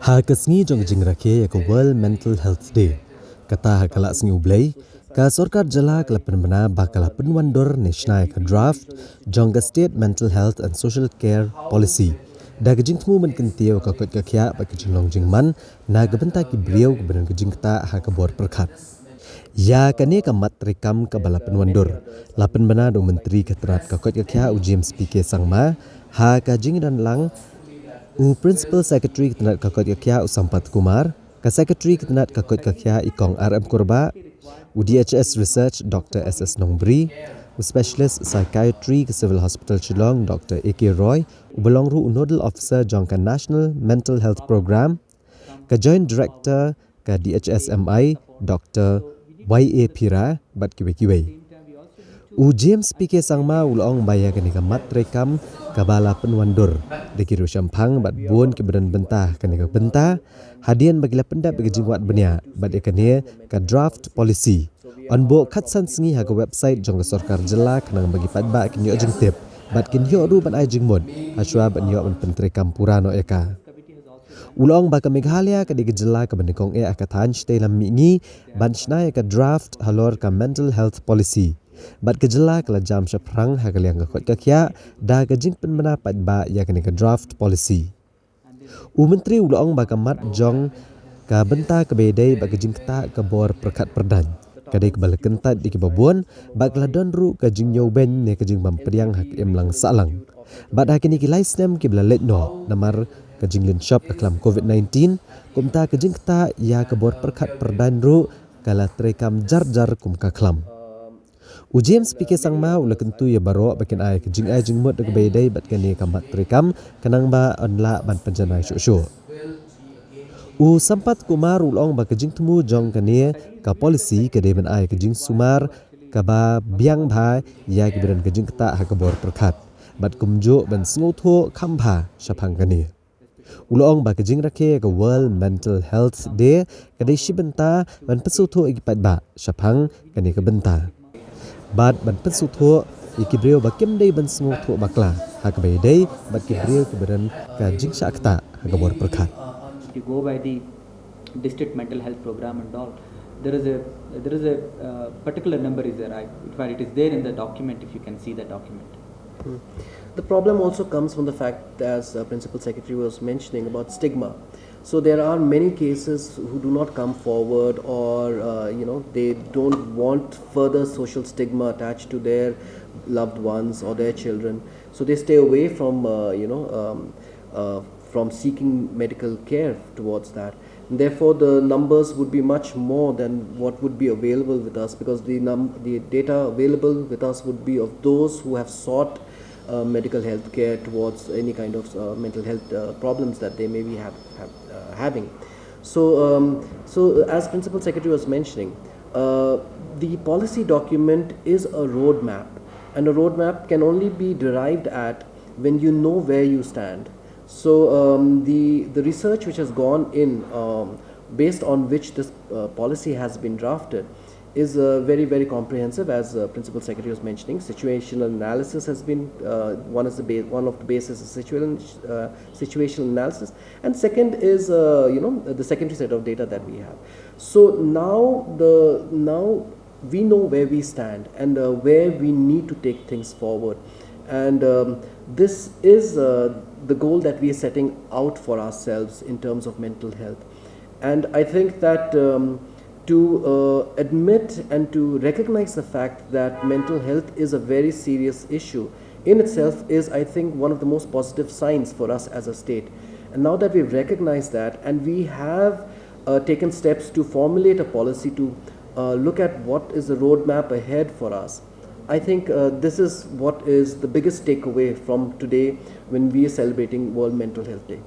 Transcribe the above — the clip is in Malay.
Hakasngi jong jingrake ya World Mental Health Day. Kata hakala sngi ublay, ka Sorkar Jylla kala penmana bakala Pynwandur national ka draft jong State Mental Health and Social Care Policy. Da gajing temu menkentiu ka kot kakya ba gajing long jingman na gabenta ki beliau kebenan gajing kata hakabor perkat. Ya kane ka mat rekam ka bala Pynwandur. Lapen bana do menteri keterat ka kot kakya James PK Sangma ha ka jing dan lang Principal Secretary Ketenat Kakot Kakya Usampat Kumar, Secretary Ketenat Kakot Kakya Ikong RM Korba, DHS Research Dr. SS Nongbri, Specialist Psychiatry ke Civil Hospital Shillong Dr. AK Roy, Belongru Nodal Officer Jongkan National Mental Health Program, Joint Director ke DHS MI Dr. YA Pira Bat Kiwe. James PK Sangma ulong baya kani ka mat rekam kabala Pynwandur dikiru syampang bat buon ke badan bentah kani ka bentah hadian bagi la pendap bagi jingwat benia bat ikani ka draft policy on bo khatsan sngi ha ka website jong Sorkar Jylla kanang bagi padba kini ojeng tip bat kin hiok ru ban ai jingmod aswa ban hiok ban pentrekam purano eka ulong ba ka Meghalaya ka dige Jylla ka bandikong akathan stay lam mingi ban snai ka draft halor ka mental health policy bat ke Jylla kala jam syaprang ha kaliang ka kot kakya da ka jing penmana padba ya kani ka draft policy menteri ulong ba ka mat jong ka benta ka bedai ba ka jing kata ka bor perkat perdan kadai ka bala kentat di kibabuan ba kala donru ka jing yoben ne ka jing bampediang hak emlang salang bat ha kini ki laisnem ki bala letno namar ka jing lin shop aklam covid-19 kumta ka jing kata ya ka bor perkat perdan ru kala trekam jar-jar kum ka klam James PK Sangma ula kentu ya baro bakin ai kejing ai jingmut de bedai bat kani kamat rekam kanang ba onla ban penjanai syu. Sampat Kumar ulong ba kejing temu jong kani ka polisi kedai ban ai kejing sumar ka ba biang bha ya kiberan kejing kata ha kabor perkat bat kumjo ban snotho khambha syapang kani. Ulong ba kejing rake ka World Mental Health Day kedai shibenta ban pesutho ikipat ba syapang kani ka benta. Bat ban pensutho ikibreu bakim dei ban sngu tho bakla hak bai dei bat kibreu kiberan ka jingsha akta hagabor perkat if you go by the district mental health program and all there is a particular number is there in fact it is there in the document if you can see the document. The problem also comes from the fact, as Principal Secretary was mentioning, about stigma. So there are many cases who do not come forward, or they don't want further social stigma attached to their loved ones or their children. So they stay away from from seeking medical care towards that. And therefore, the numbers would be much more than what would be available with us, because the data available with us would be of those who have sought medical health care towards any kind of mental health problems that they may be having. So as Principal Secretary was mentioning, the policy document is a roadmap, and a roadmap can only be derived at when you know where you stand. So the research which has gone in, based on which this policy has been drafted, is very, very comprehensive, as Principal Secretary was mentioning. Situational analysis has been one of the bases of situational analysis, and second is the secondary set of data that we have. So now we know where we stand and where we need to take things forward, and this is the goal that we are setting out for ourselves in terms of mental health. And I think that to admit and to recognize the fact that mental health is a very serious issue in itself is, I think, one of the most positive signs for us as a state. And now that we've recognized that, and we have taken steps to formulate a policy to look at what is the roadmap ahead for us, I think this is what is the biggest takeaway from today when we are celebrating World Mental Health Day.